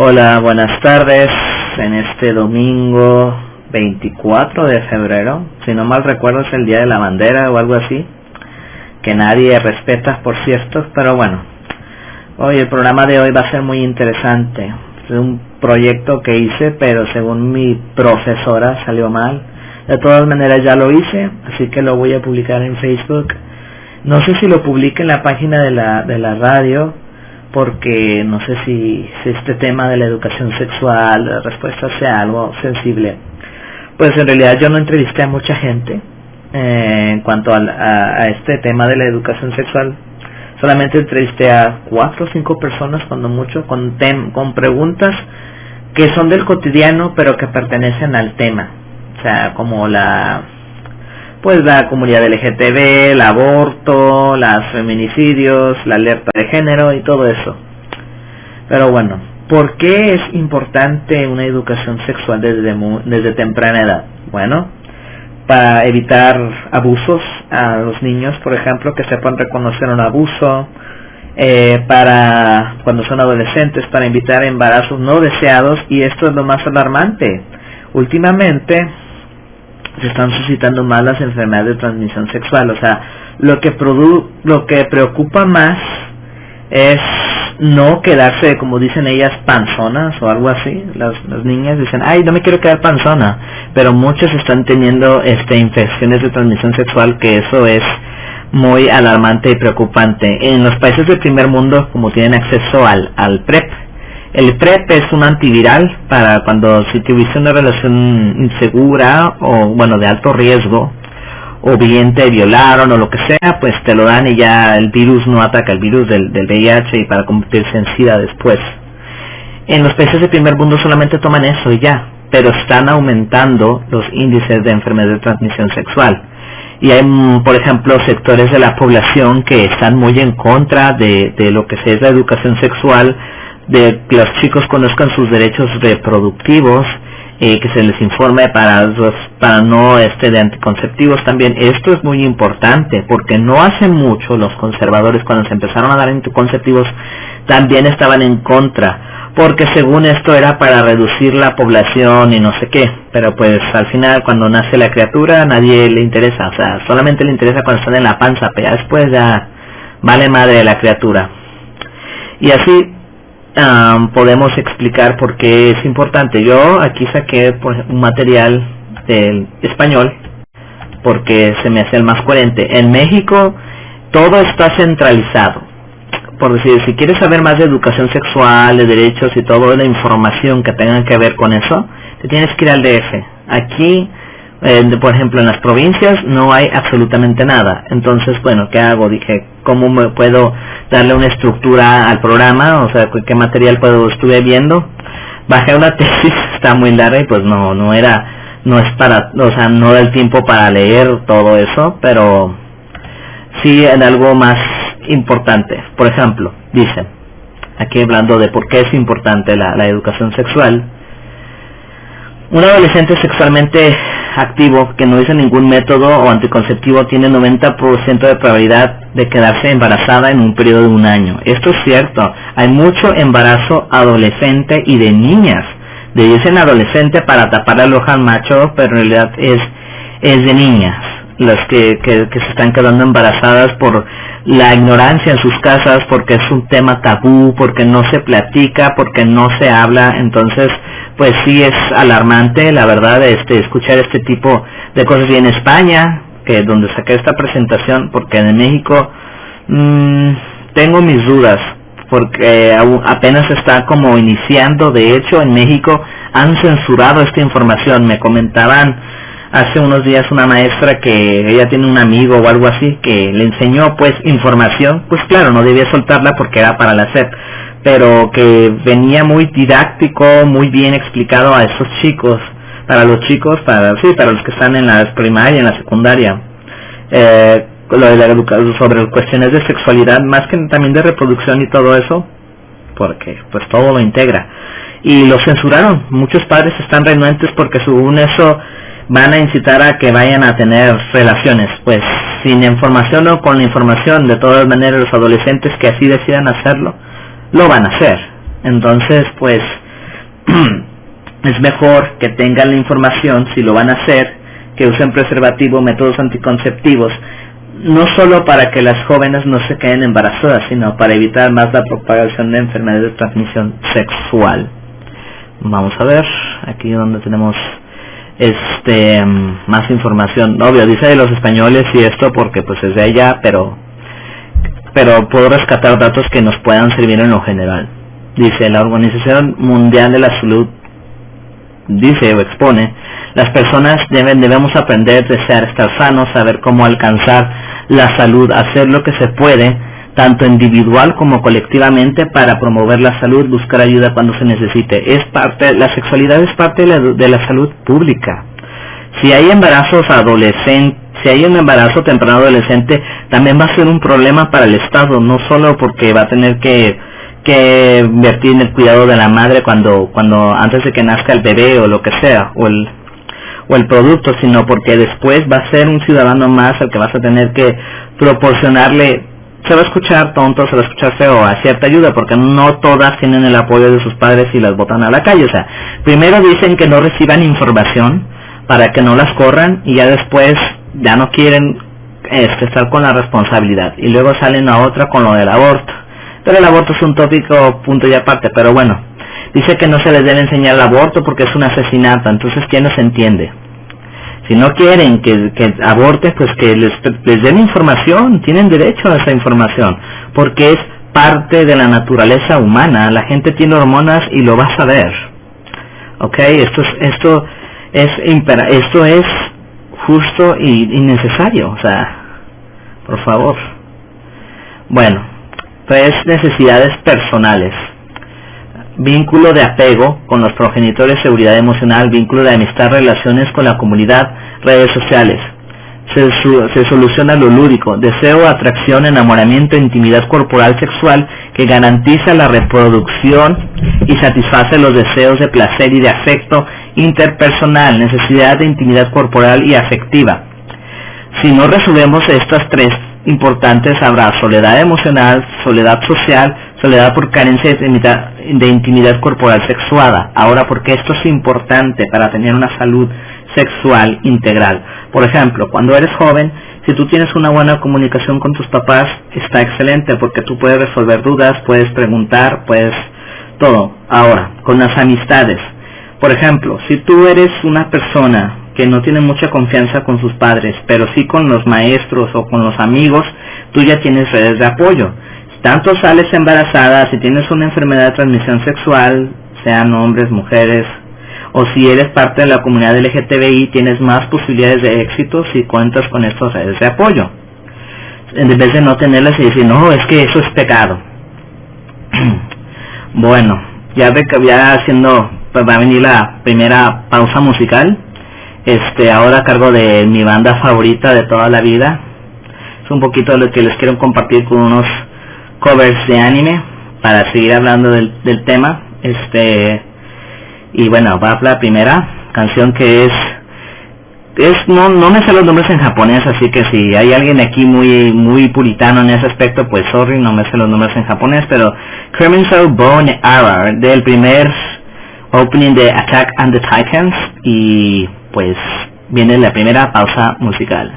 Hola, buenas tardes. En este domingo 24 de febrero, si no mal recuerdo es el Día de la Bandera o algo así, que nadie respeta, por cierto, pero bueno. Hoy el programa de hoy va a ser muy interesante. Es un proyecto que hice, pero según mi profesora salió mal. De todas maneras ya lo hice, así que lo voy a publicar en Facebook. No sé si lo publique en la página de la radio, porque no sé si este tema de la educación sexual, la respuesta sea algo sensible. Pues en realidad yo no entrevisté a mucha gente en cuanto a este tema de la educación sexual. Solamente entrevisté a 4 o 5 personas, cuando mucho, con preguntas que son del cotidiano, pero que pertenecen al tema. O sea, como la comunidad LGTB, el aborto, los feminicidios, la alerta de género y todo eso. Pero bueno, ¿por qué es importante una educación sexual desde temprana edad? Bueno, para evitar abusos a los niños, por ejemplo, que sepan reconocer un abuso, para cuando son adolescentes, para evitar embarazos no deseados, y esto es lo más alarmante. Últimamente se están suscitando más las enfermedades de transmisión sexual. O sea, lo que preocupa más es no quedarse, como dicen ellas, panzonas o algo así. Las niñas dicen, ay, no me quiero quedar panzona, pero muchas están teniendo infecciones de transmisión sexual, que eso es muy alarmante y preocupante. En los países del primer mundo, como tienen acceso al PrEP, el PrEP es un antiviral para cuando si tuviste una relación insegura o de alto riesgo, o bien te violaron o lo que sea, pues te lo dan y ya el virus no ataca, el virus del VIH, y para convertirse en SIDA después. En los países del primer mundo solamente toman eso y ya, pero están aumentando los índices de enfermedades de transmisión sexual. Y hay, por ejemplo, sectores de la población que están muy en contra de lo que es la educación sexual, de que los chicos conozcan sus derechos reproductivos, que se les informe para no de anticonceptivos también. Esto es muy importante, porque no hace mucho los conservadores, cuando se empezaron a dar anticonceptivos, también estaban en contra, porque según esto era para reducir la población y no sé qué, pero pues al final cuando nace la criatura a nadie le interesa, o sea, solamente le interesa cuando están en la panza, pero después ya vale madre la criatura. Y así podemos explicar por qué es importante. Yo aquí saqué un material del español porque se me hace el más coherente. En México todo está centralizado. Por decir, si quieres saber más de educación sexual, de derechos y toda la información que tengan que ver con eso, te tienes que ir al DF. Aquí, por ejemplo, en las provincias no hay absolutamente nada. Entonces, bueno, ¿qué hago? Dije, ¿cómo me puedo darle una estructura al programa? O sea, ¿qué material estuve viendo? Bajé una tesis, está muy larga y pues no da el tiempo para leer todo eso, pero sí en algo más importante. Por ejemplo, dicen, aquí hablando de por qué es importante la educación sexual, un adolescente sexualmente activo que no usa ningún método o anticonceptivo tiene 90% de probabilidad de quedarse embarazada en un periodo de 1 año. Esto es cierto. Hay mucho embarazo adolescente y de niñas. Le dicen adolescente para tapar el ojo al macho, pero en realidad es de niñas las que se están quedando embarazadas por la ignorancia en sus casas, porque es un tema tabú, porque no se platica, porque no se habla. Entonces pues sí es alarmante, la verdad, escuchar este tipo de cosas. Y en España, que donde saqué esta presentación, porque en México tengo mis dudas, porque apenas está como iniciando. De hecho, en México han censurado esta información. Me comentaban hace unos días una maestra que ella tiene un amigo o algo así que le enseñó pues información, pues claro, no debía soltarla porque era para la SEP, pero que venía muy didáctico, muy bien explicado a esos chicos, para los chicos, para los que están en la primaria y en la secundaria, lo de la educación sobre cuestiones de sexualidad, más que también de reproducción y todo eso, porque pues todo lo integra. Y lo censuraron. Muchos padres están renuentes porque según eso van a incitar a que vayan a tener relaciones. Pues sin información o con la información, de todas maneras los adolescentes que así decidan hacerlo, lo van a hacer. Entonces pues es mejor que tengan la información, si lo van a hacer, que usen preservativo, métodos anticonceptivos, no solo para que las jóvenes no se queden embarazadas, sino para evitar más la propagación de enfermedades de transmisión sexual. Vamos a ver, aquí donde tenemos más información. Obvio, dice de los españoles y esto porque pues es de allá, pero puedo rescatar datos que nos puedan servir en lo general. Dice, la Organización Mundial de la Salud dice o expone, las personas debemos aprender, desear estar sanos, saber cómo alcanzar la salud, hacer lo que se puede, tanto individual como colectivamente, para promover la salud, buscar ayuda cuando se necesite. La sexualidad es parte de la salud pública. Si hay embarazos adolescentes, si hay un embarazo temprano adolescente, también va a ser un problema para el Estado, no solo porque va a tener que invertir en el cuidado de la madre cuando antes de que nazca el bebé o lo que sea, o el producto, sino porque después va a ser un ciudadano más al que vas a tener que proporcionarle, se va a escuchar tonto, se va a escuchar feo, a cierta ayuda, porque no todas tienen el apoyo de sus padres y las botan a la calle. O sea, primero dicen que no reciban información para que no las corran, y ya después ya no quieren estar con la responsabilidad, y luego salen a otra con lo del aborto. Pero el aborto es un tópico punto y aparte, pero bueno, dice que no se les debe enseñar el aborto porque es un asesinato. Entonces, ¿quién nos entiende? Si no quieren que aborten, pues que les den información, tienen derecho a esa información, porque es parte de la naturaleza humana. La gente tiene hormonas y lo va a saber. ¿Ok? Esto es justo y necesario, o sea, por favor. Bueno, pues necesidades personales. Vínculo de apego con los progenitores, seguridad emocional, vínculo de amistad, relaciones con la comunidad, redes sociales. Se soluciona lo lúdico, deseo, atracción, enamoramiento, intimidad corporal sexual que garantiza la reproducción y satisface los deseos de placer y de afecto interpersonal, necesidad de intimidad corporal y afectiva. Si no resolvemos estas tres importantes, habrá soledad emocional, soledad social, soledad por carencia de intimidad corporal sexuada. Ahora, porque esto es importante para tener una salud sexual integral. Por ejemplo, cuando eres joven, si tú tienes una buena comunicación con tus papás, está excelente, porque tú puedes resolver dudas, puedes preguntar, puedes todo. Ahora, con las amistades. Por ejemplo, si tú eres una persona que no tiene mucha confianza con sus padres, pero sí con los maestros o con los amigos, tú ya tienes redes de apoyo. Tanto sales embarazada, si tienes una enfermedad de transmisión sexual, sean hombres, mujeres, o si eres parte de la comunidad LGTBI, tienes más posibilidades de éxito si cuentas con estas redes de apoyo, en vez de no tenerlas y decir, no, es que eso es pecado. Bueno, ya haciendo, pues va a venir la primera pausa musical, ahora a cargo de mi banda favorita de toda la vida. Es un poquito lo que les quiero compartir con unos covers de anime para seguir hablando del tema. Y bueno, va la primera canción, que no me sé los nombres en japonés, así que si hay alguien aquí muy puritano en ese aspecto, pues sorry, no me sé los nombres en japonés, pero Crimson Bone Arrow, del primer opening de Attack on the Titans, y pues viene la primera pausa musical.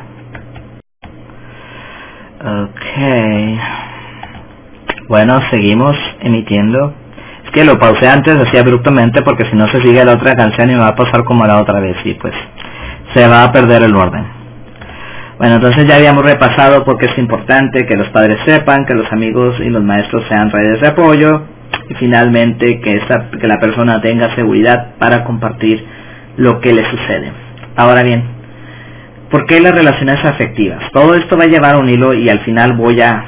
Okay. Bueno, seguimos emitiendo. Es que lo pausé antes así abruptamente porque si no se sigue la otra canción y me va a pasar como la otra vez y pues se va a perder el orden. Bueno, entonces ya habíamos repasado porque es importante que los padres sepan, que los amigos y los maestros sean redes de apoyo, y finalmente que la persona tenga seguridad para compartir lo que le sucede. Ahora bien, ¿por qué las relaciones afectivas? Todo esto va a llevar un hilo y al final voy a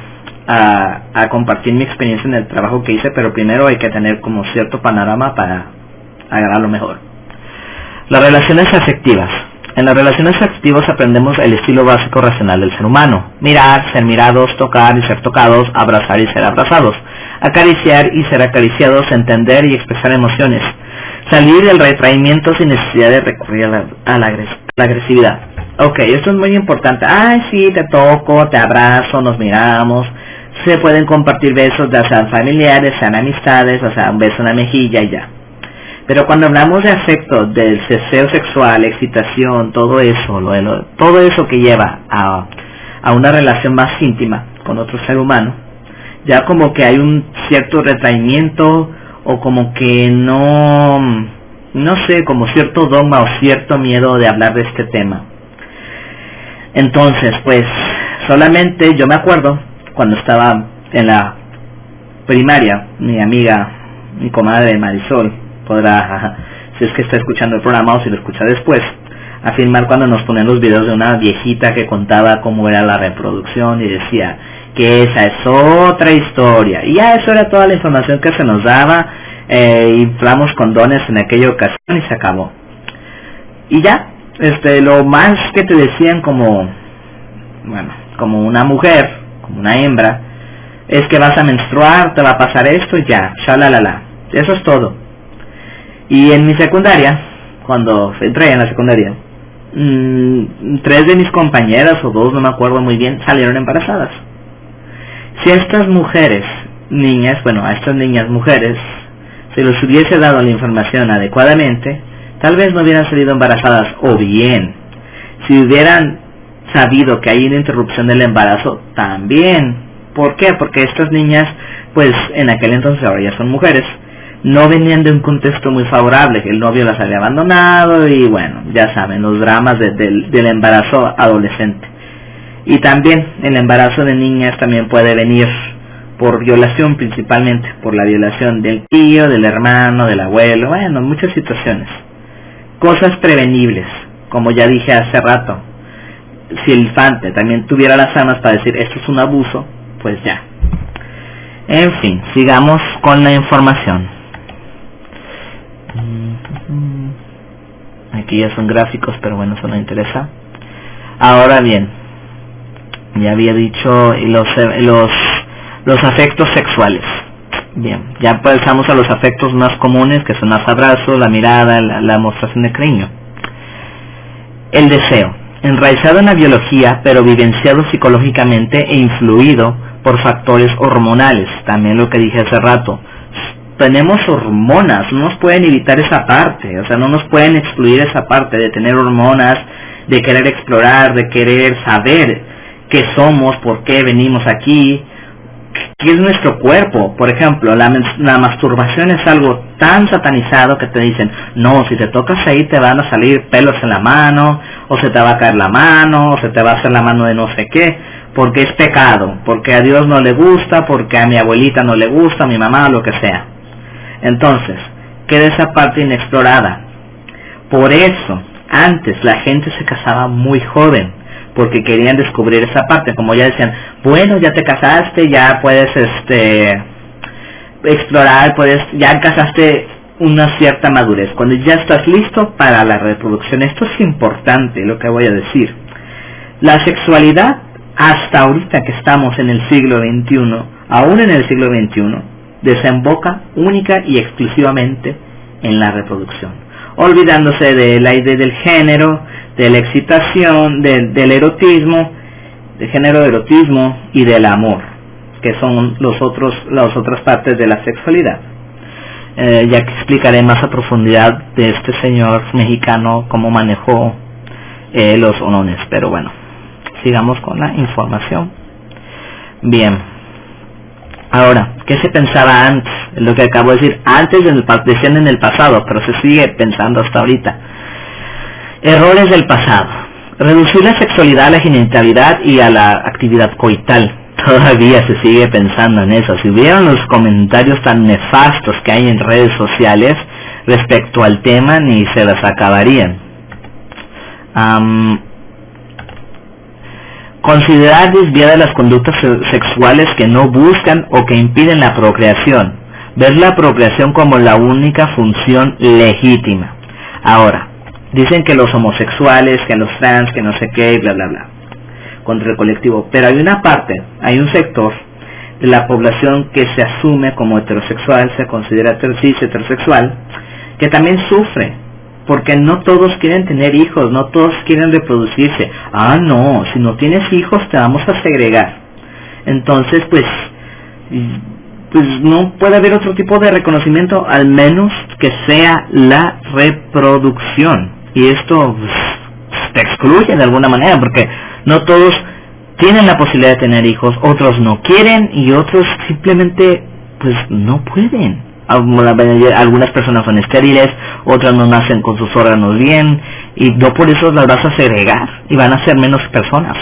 compartir mi experiencia en el trabajo que hice, pero primero hay que tener como cierto panorama para agarrarlo mejor. Las relaciones afectivas. En las relaciones afectivas aprendemos el estilo básico racional del ser humano: mirar, ser mirados, tocar y ser tocados, abrazar y ser abrazados, acariciar y ser acariciados, entender y expresar emociones, salir del retraimiento sin necesidad de recurrir a la agresividad. Ok, esto es muy importante. Ay, sí, te toco, te abrazo, nos miramos. Se pueden compartir besos, ya sean familiares, sean amistades, o sea, un beso en la mejilla y ya. Pero cuando hablamos de afecto, del deseo sexual, excitación, todo eso que lleva a una relación más íntima con otro ser humano, ya como que hay un cierto retraimiento o como que no sé, como cierto dogma o cierto miedo de hablar de este tema. Entonces, pues, solamente yo me acuerdo cuando estaba en la primaria, mi amiga, mi comadre Marisol, podrá, si es que está escuchando el programa o si lo escucha después, afirmar cuando nos ponían los videos de una viejita que contaba cómo era la reproducción y decía que esa es otra historia. Y ya eso era toda la información que se nos daba, inflamos condones en aquella ocasión y se acabó. Y ya, lo más que te decían como una mujer, como una hembra, es que vas a menstruar, te va a pasar esto y ya, shalalala. Eso es todo. Y en mi secundaria, cuando entré en la secundaria, 3 de mis compañeras o 2, no me acuerdo muy bien, salieron embarazadas. Si a estas mujeres, a estas niñas mujeres, se les hubiese dado la información adecuadamente, tal vez no hubieran salido embarazadas, o bien, si hubieran sabido que hay una interrupción del embarazo, también. ¿Por qué? Porque estas niñas, pues en aquel entonces, ahora ya son mujeres, no venían de un contexto muy favorable, que el novio las había abandonado y bueno, ya saben, los dramas del embarazo adolescente. Y también el embarazo de niñas también puede venir por violación, principalmente por la violación del tío, del hermano, del abuelo, bueno, muchas situaciones. Cosas prevenibles, como ya dije hace rato. Si el infante también tuviera las armas para decir esto es un abuso, pues ya. En fin, sigamos con la información. Aquí ya son gráficos, pero bueno, eso no interesa. Ahora bien, ya había dicho los afectos sexuales. Bien, ya pasamos a los afectos más comunes, que son los abrazos, la mirada, la mostración de cariño. El deseo, enraizado en la biología, pero vivenciado psicológicamente e influido por factores hormonales. También lo que dije hace rato. Tenemos hormonas, no nos pueden evitar esa parte, o sea, no nos pueden excluir esa parte de tener hormonas, de querer explorar, de querer saber qué somos, por qué venimos aquí, qué es nuestro cuerpo. Por ejemplo, la masturbación es algo tan satanizado que te dicen, no, si te tocas ahí te van a salir pelos en la mano, o se te va a caer la mano, o se te va a hacer la mano de no sé qué, porque es pecado, porque a Dios no le gusta, porque a mi abuelita no le gusta, a mi mamá, lo que sea. Entonces, queda esa parte inexplorada. Por eso, antes la gente se casaba muy joven, porque querían descubrir esa parte, como ya decían, bueno, ya te casaste, ya puedes explorar, ya alcanzaste una cierta madurez, cuando ya estás listo para la reproducción. Esto es importante, lo que voy a decir. La sexualidad, hasta ahorita que estamos en el siglo XXI, aún en el siglo XXI, desemboca única y exclusivamente en la reproducción, olvidándose de la idea del género, de la excitación, del erotismo, del género, erotismo y del amor, que son las otras partes de la sexualidad. Ya que explicaré más a profundidad de este señor mexicano cómo manejó los onones, pero bueno, sigamos con la información. Bien. Ahora, ¿qué se pensaba antes? Lo que acabo de decir, antes decían en el pasado, pero se sigue pensando hasta ahorita. Errores del pasado. Reducir la sexualidad a la genitalidad y a la actividad coital. Todavía se sigue pensando en eso. Si vieron los comentarios tan nefastos que hay en redes sociales respecto al tema, ni se las acabarían. Considerar desviadas las conductas sexuales que no buscan o que impiden la procreación. Ver la procreación como la única función legítima. Ahora, dicen que los homosexuales, que los trans, que no sé qué, bla bla bla, contra el colectivo. Pero hay una parte, hay un sector de la población que se asume como heterosexual, se considera heterosexual, que también sufre. Porque no todos quieren tener hijos, no todos quieren reproducirse. Ah, no, si no tienes hijos te vamos a segregar. Entonces, pues no puede haber otro tipo de reconocimiento, al menos que sea la reproducción. Y esto pues, te excluye de alguna manera, porque no todos tienen la posibilidad de tener hijos, otros no quieren y otros simplemente pues no pueden. Algunas personas son estériles, otras no nacen con sus órganos bien y no por eso las vas a segregar y van a ser menos personas.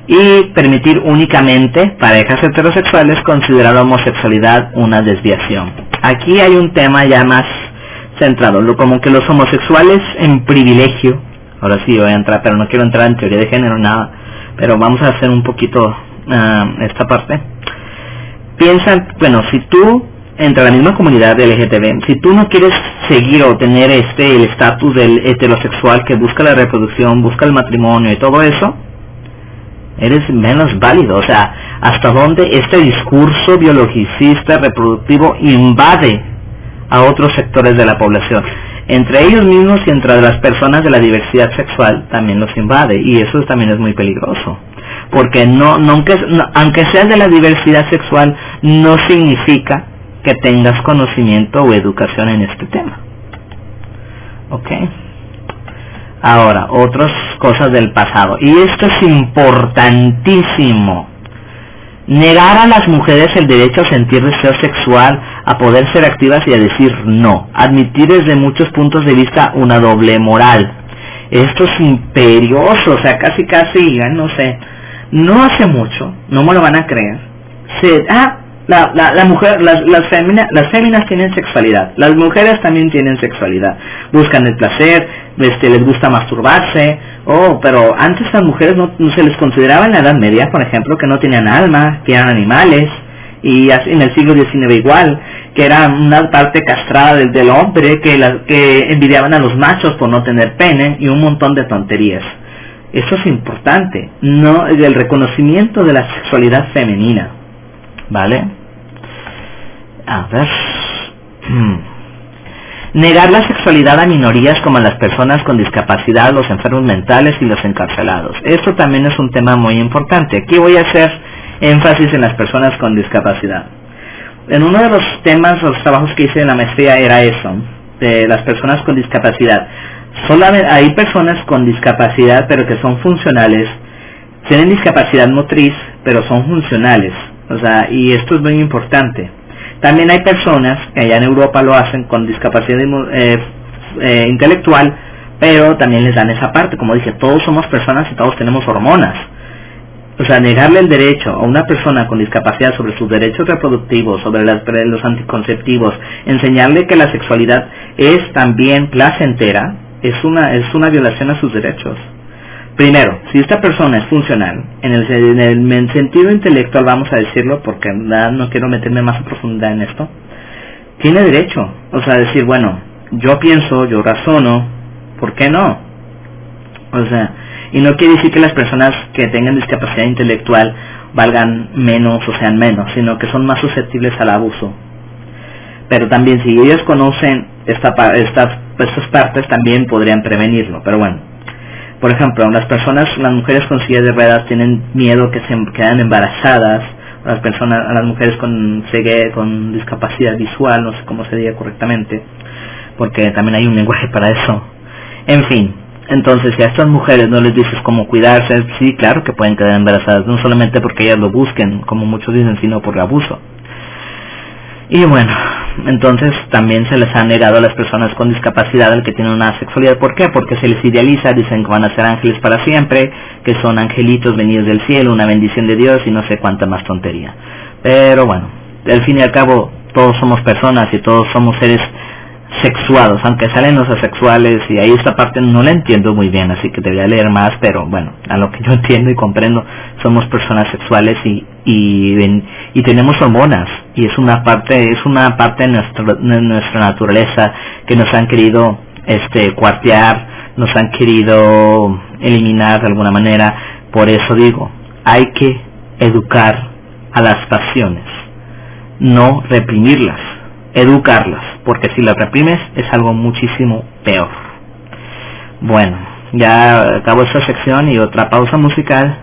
Y permitir únicamente parejas heterosexuales, considerar la homosexualidad una desviación. Aquí hay un tema ya más centrado, como que los homosexuales en privilegio, ahora sí voy a entrar, pero no quiero entrar en teoría de género, nada, pero vamos a hacer un poquito esta parte. Piensan, bueno, si tú, entre la misma comunidad LGTB, si tú no quieres seguir o tener el estatus del heterosexual que busca la reproducción, busca el matrimonio y todo eso, eres menos válido. O sea, hasta dónde este discurso biologicista reproductivo invade a otros sectores de la población, entre ellos mismos y entre las personas de la diversidad sexual también los invade, y eso también es muy peligroso, porque aunque seas de la diversidad sexual, no significa que tengas conocimiento o educación en este tema. ¿Ok? Ahora, otras cosas del pasado, y esto es importantísimo. Negar a las mujeres el derecho a sentir deseo sexual, a poder ser activas y a decir no. Admitir desde muchos puntos de vista una doble moral. Esto es imperioso, o sea, casi, no sé. No hace mucho, no me lo van a creer. La mujer, las féminas tienen sexualidad. Las mujeres también tienen sexualidad. Buscan el placer, les gusta masturbarse. Pero antes las mujeres no se les consideraba en la Edad Media, por ejemplo, que no tenían alma, que eran animales, y en el siglo XIX igual, que era una parte castrada del hombre, que envidiaban a los machos por no tener pene, y un montón de tonterías. Eso es importante, no el reconocimiento de la sexualidad femenina, ¿vale? A ver. Negar la sexualidad a minorías como a las personas con discapacidad, los enfermos mentales y los encarcelados. Esto también es un tema muy importante. Aquí voy a hacer énfasis en las personas con discapacidad. En uno de los temas, los trabajos que hice en la maestría era eso, de las personas con discapacidad. Solamente hay personas con discapacidad pero que son funcionales, tienen discapacidad motriz pero son funcionales, o sea, y esto es muy importante. También hay personas que allá en Europa lo hacen con discapacidad intelectual, pero también les dan esa parte. Como dije, todos somos personas y todos tenemos hormonas. O sea, negarle el derecho a una persona con discapacidad sobre sus derechos reproductivos, sobre los anticonceptivos, enseñarle que la sexualidad es también placentera, es una violación a sus derechos. Primero, si esta persona es funcional, en el sentido intelectual vamos a decirlo, porque no quiero meterme más en profundidad en esto, tiene derecho, o sea, decir, bueno, yo pienso, yo razono, ¿por qué no? O sea, y no quiere decir que las personas que tengan discapacidad intelectual valgan menos o sean menos, sino que son más susceptibles al abuso. Pero también si ellos conocen estas partes, también podrían prevenirlo, pero bueno. Por ejemplo, las mujeres con silla de ruedas tienen miedo que se quedan embarazadas, las mujeres con discapacidad visual, no sé cómo se diga correctamente, porque también hay un lenguaje para eso. En fin, entonces si a estas mujeres no les dices cómo cuidarse, sí, claro que pueden quedar embarazadas, no solamente porque ellas lo busquen, como muchos dicen, sino por abuso. Y bueno, entonces también se les ha negado a las personas con discapacidad el que tienen una sexualidad. ¿Por qué? Porque se les idealiza, dicen que van a ser ángeles para siempre, que son angelitos venidos del cielo, una bendición de Dios y no sé cuánta más tontería. Pero bueno, al fin y al cabo todos somos personas y todos somos seres sexuados, aunque salen los asexuales, y ahí esta parte no la entiendo muy bien, así que debería leer más, pero bueno, a lo que yo entiendo y comprendo, somos personas sexuales y tenemos hormonas, y es una parte de nuestra naturaleza que nos han querido cuartear, nos han querido eliminar de alguna manera. Por eso digo, hay que educar a las pasiones, no reprimirlas, educarlas, porque si las reprimes es algo muchísimo peor. Bueno, ya acabo esta sección y otra pausa musical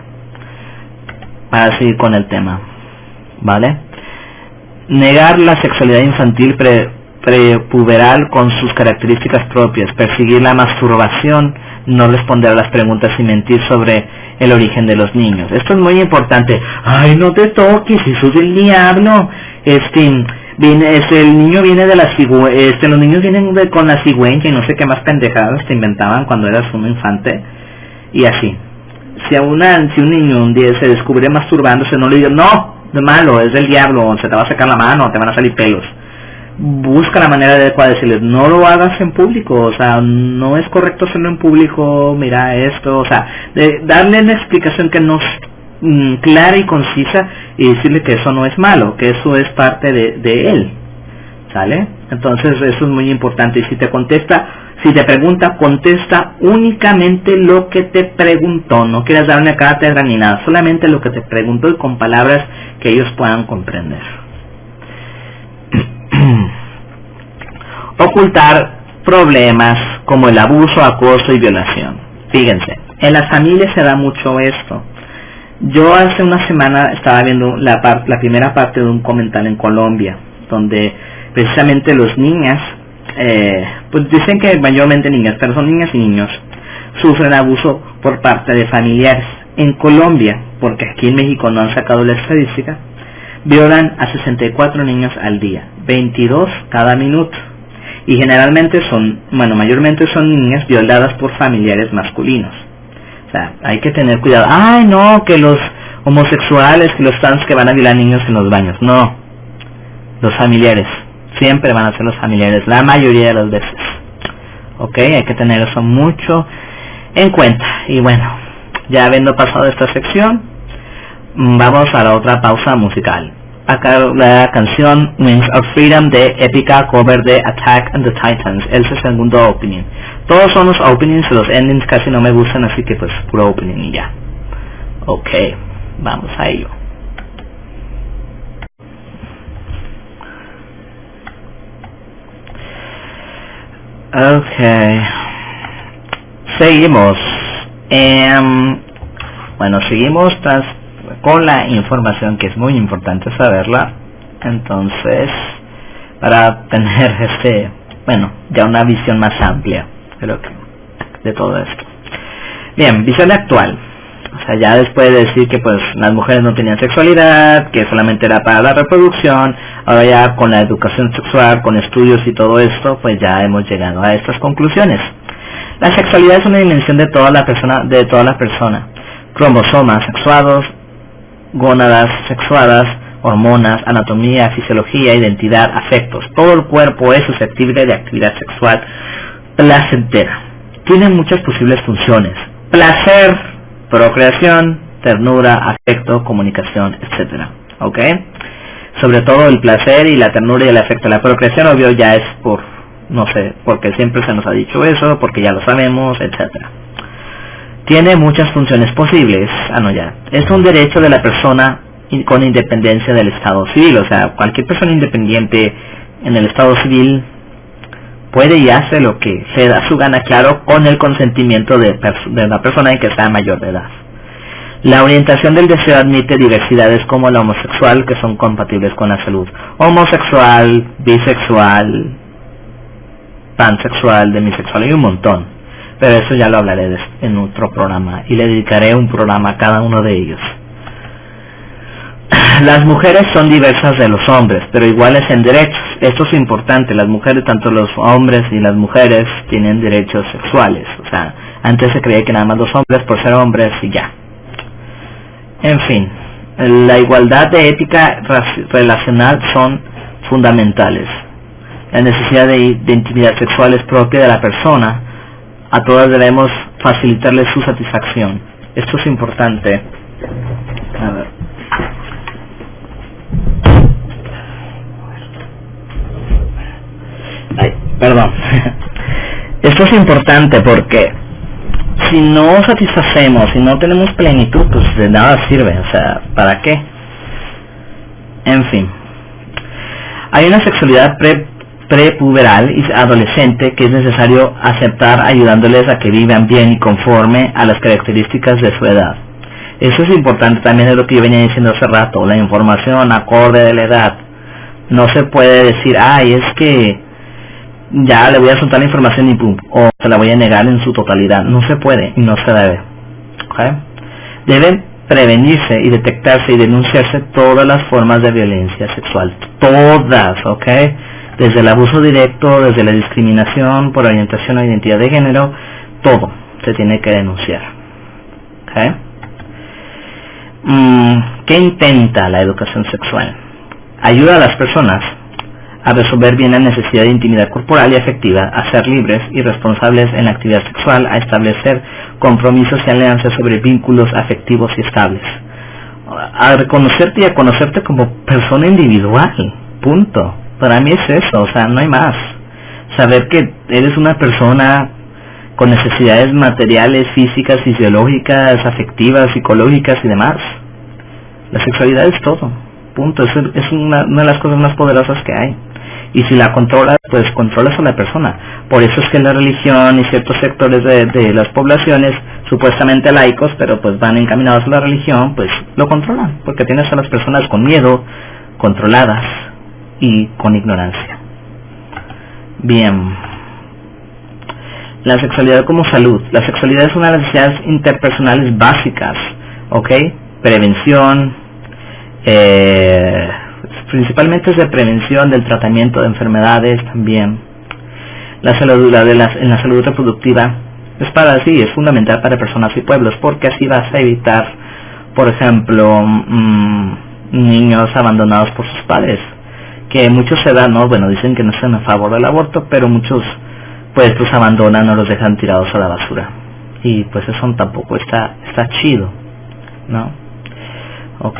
para seguir con el tema, ¿vale? Negar la sexualidad infantil prepuberal con sus características propias, perseguir la masturbación, no responder a las preguntas y mentir sobre el origen de los niños. Esto es muy importante. Ay, no te toques, eso es del diablo. El niño viene de la los niños vienen con la cigüeña y no sé qué más pendejadas te inventaban cuando eras un infante. Y así. Si un niño un día se descubre masturbándose, no le digas, no, es malo, es del diablo, se te va a sacar la mano, te van a salir pelos. Busca la manera adecuada de decirles, no lo hagas en público, o sea, no es correcto hacerlo en público, mira esto, o sea, darle una explicación que no es clara y concisa y decirle que eso no es malo, que eso es parte de él, ¿sale? Entonces eso es muy importante. Y si te pregunta, contesta únicamente lo que te preguntó, no quieras dar una cátedra ni nada, solamente lo que te preguntó y con palabras que ellos puedan comprender. Ocultar problemas como el abuso, acoso y violación. Fíjense, en las familias se da mucho esto. Yo hace una semana estaba viendo la primera parte de un documental en Colombia, donde precisamente los niñas, pues dicen que mayormente niñas, pero son niñas y niños, sufren abuso por parte de familiares. En Colombia, porque aquí en México no han sacado la estadística, violan a 64 niños al día, 22 cada minuto. Y generalmente mayormente son niñas violadas por familiares masculinos. O sea, hay que tener cuidado. Ay, no, que los homosexuales, que los trans que van a violar niños en los baños. No, los familiares. Siempre van a ser los familiares, la mayoría de las veces. Ok, hay que tener eso mucho en cuenta. Y bueno, ya habiendo pasado esta sección, vamos a la otra pausa musical. Acá la canción Wings of Freedom de Epica, cover de Attack on the Titans. Es el segundo opening. Todos son los openings, los endings casi no me gustan, así que pues puro opening y ya. Ok, vamos a ello. Ok, seguimos. Bueno, seguimos con la información que es muy importante saberla. Entonces, para tener ya una visión más amplia de todo esto. Bien, visión actual. O sea, ya después de decir que pues las mujeres no tenían sexualidad, que solamente era para la reproducción, ahora ya con la educación sexual, con estudios y todo esto, pues ya hemos llegado a estas conclusiones. La sexualidad es una dimensión de toda la persona, cromosomas sexuados, gónadas sexuadas, hormonas, anatomía, fisiología, identidad, afectos. Todo el cuerpo es susceptible de actividad sexual placentera. Tiene muchas posibles funciones: placer, procreación, ternura, afecto, comunicación, etcétera. ¿Ok? Sobre todo el placer y la ternura y el afecto. La procreación, obvio, ya es porque siempre se nos ha dicho eso, porque ya lo sabemos, etcétera. Tiene muchas funciones posibles. Es un derecho de la persona con independencia del Estado civil. O sea, cualquier persona independiente en el Estado civil puede y hace lo que se da su gana, claro, con el consentimiento de la persona en que sea mayor de edad. La orientación del deseo admite diversidades como la homosexual, que son compatibles con la salud. Homosexual, bisexual, pansexual, demisexual, hay un montón. Pero eso ya lo hablaré en otro programa y le dedicaré un programa a cada uno de ellos. Las mujeres son diversas de los hombres, pero iguales en derechos. Esto es importante. Las mujeres, tanto los hombres y las mujeres, tienen derechos sexuales. O sea, antes se creía que nada más los hombres por ser hombres y ya. En fin, la igualdad de ética relacional son fundamentales. La necesidad de intimidad sexual es propia de la persona. A todas debemos facilitarles su satisfacción. Esto es importante. A ver. Perdón. Esto es importante porque si no satisfacemos, si no tenemos plenitud, pues de nada sirve. O sea, ¿para qué? En fin. Hay una sexualidad prepuberal y adolescente que es necesario aceptar, ayudándoles a que vivan bien y conforme a las características de su edad. Eso es importante, también es lo que yo venía diciendo hace rato, la información acorde de la edad. No se puede decir, es que ya le voy a soltar la información y pum, o se la voy a negar en su totalidad. No se puede y no se debe. ¿Okay? Deben prevenirse y detectarse y denunciarse todas las formas de violencia sexual. Todas, ¿ok? Desde el abuso directo, desde la discriminación por orientación o identidad de género, todo se tiene que denunciar. ¿Ok? ¿Qué intenta la educación sexual? Ayuda a las personas a resolver bien la necesidad de intimidad corporal y afectiva, a ser libres y responsables en la actividad sexual, a establecer compromisos y alianzas sobre vínculos afectivos y estables, a reconocerte y a conocerte como persona individual, punto. Para mí es eso, o sea, no hay más. Saber que eres una persona con necesidades materiales, físicas, fisiológicas, afectivas, psicológicas y demás. La sexualidad es todo, punto. Es una de las cosas más poderosas que hay. Y si la controlas, pues controlas a la persona. Por eso es que la religión y ciertos sectores de las poblaciones, supuestamente laicos, pero pues van encaminados a la religión, pues lo controlan. Porque tienes a las personas con miedo, controladas y con ignorancia. Bien. La sexualidad como salud. La sexualidad es una de las necesidades interpersonales básicas, ¿ok? Prevención, principalmente es de prevención, del tratamiento de enfermedades también. La salud, en la salud reproductiva es fundamental para personas y pueblos, porque así vas a evitar, por ejemplo, niños abandonados por sus padres, que muchos se dan, ¿no? Bueno, dicen que no están a favor del aborto, pero muchos pues abandonan o los dejan tirados a la basura, y pues eso tampoco está chido, ¿no? Ok,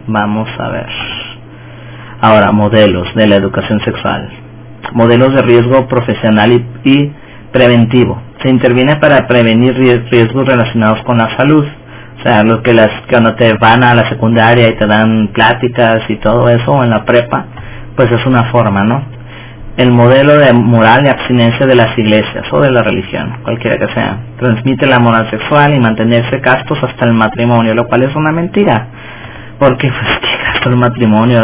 vamos a ver. Ahora, modelos de la educación sexual. Modelos de riesgo profesional y preventivo. Se interviene para prevenir riesgos relacionados con la salud. O sea, cuando te van a la secundaria y te dan pláticas y todo eso en la prepa, pues es una forma, ¿no? El modelo de moral y abstinencia de las iglesias o de la religión, cualquiera que sea. Transmite la moral sexual y mantenerse castos hasta el matrimonio, lo cual es una mentira. Porque, pues, ¿qué gasto el matrimonio?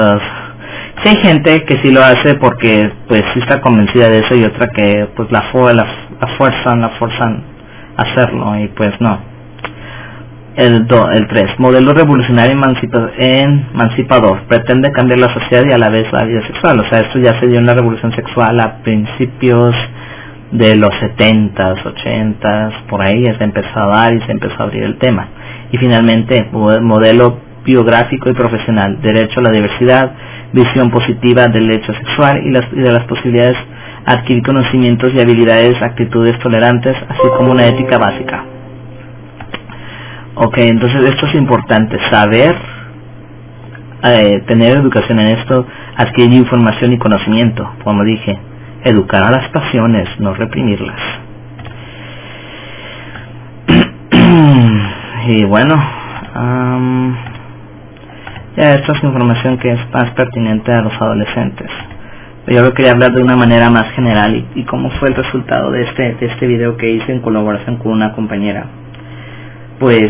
Sí hay gente que sí lo hace porque, pues, sí está convencida de eso, y otra que, pues, la fuerzan a hacerlo, y pues no. El 3. Modelo revolucionario emancipador. Pretende cambiar la sociedad y a la vez la vida sexual. O sea, esto ya se dio en la revolución sexual a principios de los 70s, 80s, por ahí ya se empezó a dar y se empezó a abrir el tema. Y finalmente, modelo biográfico y profesional. Derecho a la diversidad, visión positiva del derecho sexual y de las posibilidades de adquirir conocimientos y habilidades, actitudes tolerantes, así como una ética básica. Ok, entonces esto es importante, saber, tener educación en esto, adquirir información y conocimiento, como dije, educar a las pasiones, no reprimirlas. Y bueno, ya esta es información que es más pertinente a los adolescentes. Pero yo lo quería hablar de una manera más general y cómo fue el resultado de este video que hice en colaboración con una compañera. Pues,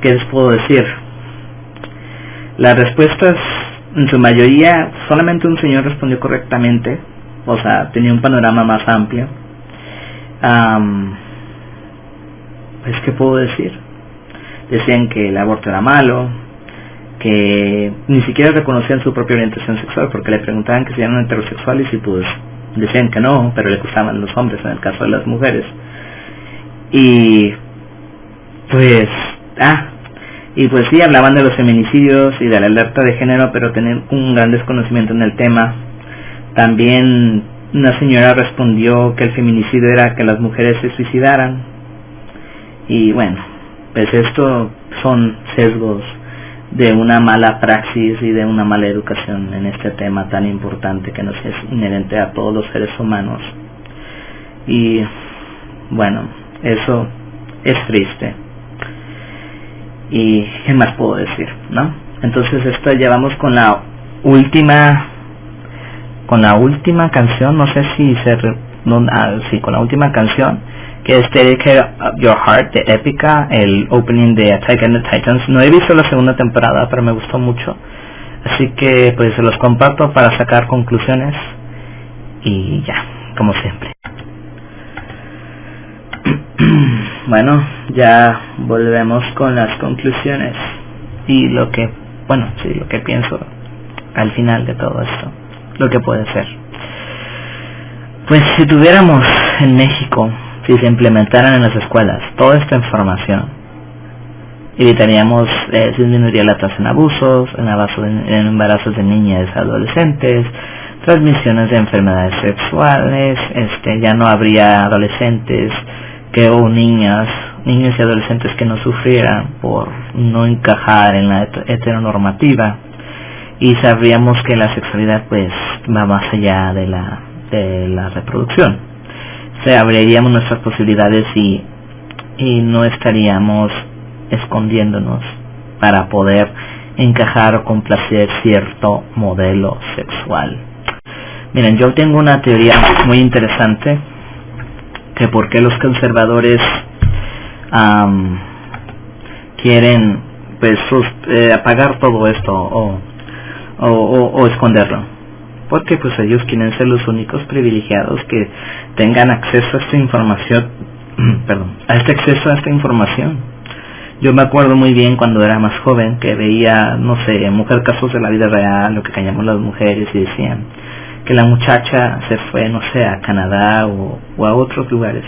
¿qué les puedo decir? Las respuestas, en su mayoría, solamente un señor respondió correctamente, o sea, tenía un panorama más amplio. Pues, ¿qué puedo decir? Decían que el aborto era malo, que ni siquiera reconocían su propia orientación sexual, porque le preguntaban que si eran heterosexuales y pues decían que no, pero le gustaban los hombres en el caso de las mujeres. Y pues sí, hablaban de los feminicidios y de la alerta de género, pero tenían un gran desconocimiento en el tema. También una señora respondió que el feminicidio era que las mujeres se suicidaran. Y bueno, pues esto son sesgos de una mala praxis y de una mala educación en este tema tan importante que nos es inherente a todos los seres humanos. Y bueno, eso es triste. Y ¿qué más puedo decir? ¿No? Entonces esto llevamos con la última canción, no sé si con la última canción, que es Dedicate Your Heart de Epica, el opening de Attack on the Titans. No he visto la segunda temporada, pero me gustó mucho, así que pues se los comparto para sacar conclusiones. y ya, como siempre. Bueno, ya volvemos con las conclusiones y lo que pienso al final de todo esto, lo que puede ser. Pues si tuviéramos en México, si se implementaran en las escuelas toda esta información, evitaríamos, disminuiría la tasa en abusos, en embarazos de niñas y adolescentes, transmisiones de enfermedades sexuales, ya no habría adolescentes o niños y adolescentes que no sufrieran por no encajar en la heteronormativa, y sabríamos que la sexualidad pues va más allá de la reproducción. Se abriríamos nuestras posibilidades y no estaríamos escondiéndonos para poder encajar o complacer cierto modelo sexual. Miren, yo tengo una teoría muy interesante que por qué los conservadores quieren pues apagar todo esto o esconderlo, porque pues ellos quieren ser los únicos privilegiados que tengan acceso a esta información, acceso a esta información. Yo me acuerdo muy bien cuando era más joven que veía, no sé, Mujer Casos de la Vida Real, lo que callamos las mujeres, y decían que la muchacha se fue, no sé, a Canadá o a otros lugares,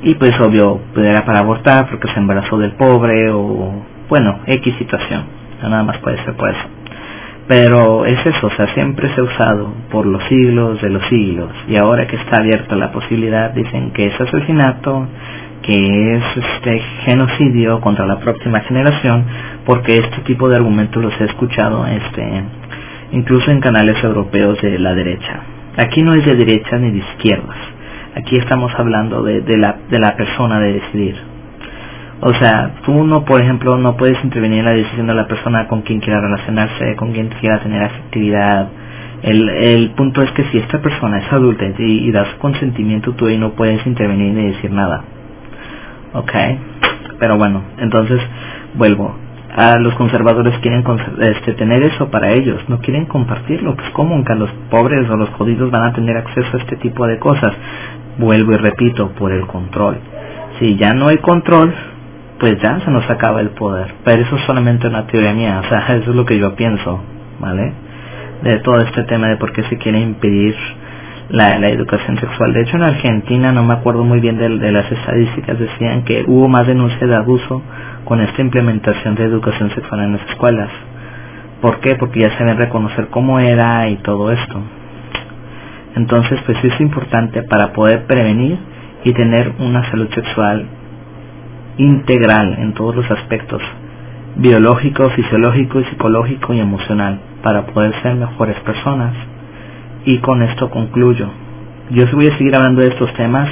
y pues obvio era para abortar porque se embarazó del pobre, o bueno, X situación, nada más puede ser por eso. Pero es eso, o sea, siempre se ha usado por los siglos de los siglos, y ahora que está abierta la posibilidad, dicen que es asesinato, que es genocidio contra la próxima generación, porque este tipo de argumentos los he escuchado incluso en canales europeos de la derecha. Aquí no es de derechas ni de izquierdas, aquí estamos hablando de la persona de decidir. O sea, tú no, por ejemplo, no puedes intervenir en la decisión de la persona con quien quiera relacionarse, con quien quiera tener afectividad. El punto es que si esta persona es adulta y da su consentimiento, tú ahí no puedes intervenir ni decir nada. Ok, pero bueno, entonces vuelvo. Los conservadores quieren tener eso para ellos, no quieren compartirlo. Pues como que los pobres o los jodidos van a tener acceso a este tipo de cosas. Vuelvo y repito, por el control. Si ya no hay control, pues ya se nos acaba el poder. Pero eso es solamente una teoría mía, o sea, eso es lo que yo pienso, ¿vale? De todo este tema de por qué se quiere impedir la educación sexual. De hecho, en Argentina, no me acuerdo muy bien de las estadísticas, decían que hubo más denuncias de abuso con esta implementación de educación sexual en las escuelas. ¿Por qué? Porque ya saben reconocer cómo era y todo esto. Entonces, pues es importante para poder prevenir y tener una salud sexual integral en todos los aspectos, biológico, fisiológico, psicológico y emocional, para poder ser mejores personas. Y con esto concluyo. Yo voy a seguir hablando de estos temas.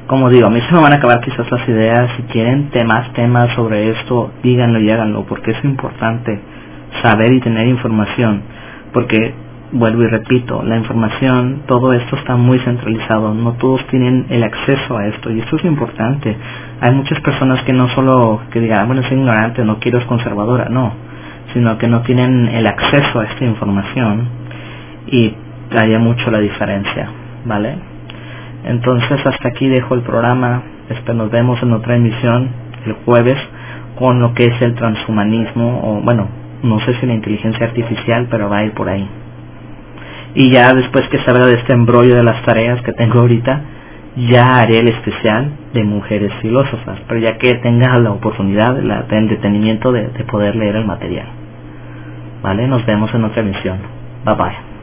Como digo, a mí se me van a acabar quizás las ideas. Si quieren temas sobre esto, díganlo y háganlo, porque es importante saber y tener información, porque vuelvo y repito, la información, todo esto está muy centralizado, no todos tienen el acceso a esto, y esto es importante. Hay muchas personas que no solo que digan, bueno, soy ignorante, no quiero, es conservadora, no, sino que no tienen el acceso a esta información, y haría mucho la diferencia, ¿vale? Entonces hasta aquí dejo el programa. Nos vemos en otra emisión el jueves con lo que es el transhumanismo, o bueno, no sé si la inteligencia artificial, pero va a ir por ahí. Y ya después que salga de este embrollo de las tareas que tengo ahorita, ya haré el especial de mujeres filósofas, pero ya que tenga la oportunidad, el detenimiento de poder leer el material. ¿Vale? Nos vemos en otra emisión. Bye bye.